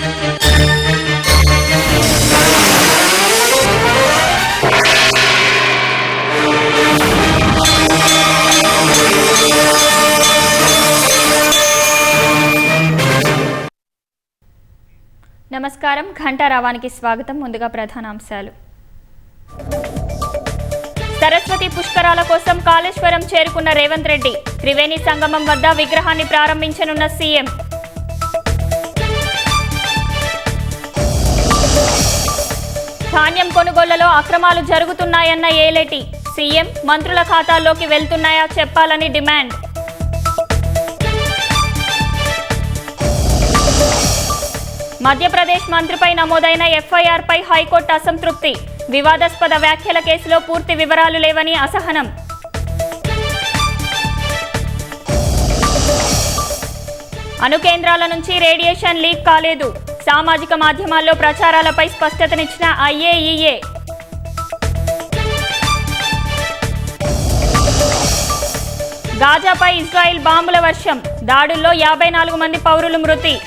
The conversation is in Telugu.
నమస్కారం, ఘంటా రావానికి స్వాగతం. ముందుగా ప్రధానాంశాలు. సరస్వతి పుష్కరాల కోసం కాళేశ్వరం చేరుకున్న రేవంత్ రెడ్డి. త్రివేణి సంగమం వద్ద విగ్రహాన్ని ప్రారంభించనున్న సీఎం. ధాన్యం కొనుగోళ్లలో అక్రమాలు జరుగుతున్నాయన్న ఏలేటి. సీఎం మంత్రుల ఖాతాల్లోకి వెళ్తున్నాయా చెప్పాలని డిమాండ్. మధ్యప్రదేశ్ మంత్రిపై నమోదైన ఎఫ్ఐఆర్పై హైకోర్టు అసంతృప్తి. వివాదాస్పద వ్యాఖ్యల కేసులో పూర్తి వివరాలు లేవని అసహనం. అణు కేంద్రాల నుంచి రేడియేషన్ లీక్ కాలేదు. సామాజిక మాధ్యమాల్లో ప్రచారాలపై స్పష్టతనిచ్చిన ఐఏఈఏ. గాజాపై ఇజ్రాయిల్ బాంబుల వర్షం. దాడుల్లో 54 మంది పౌరులు మృతి.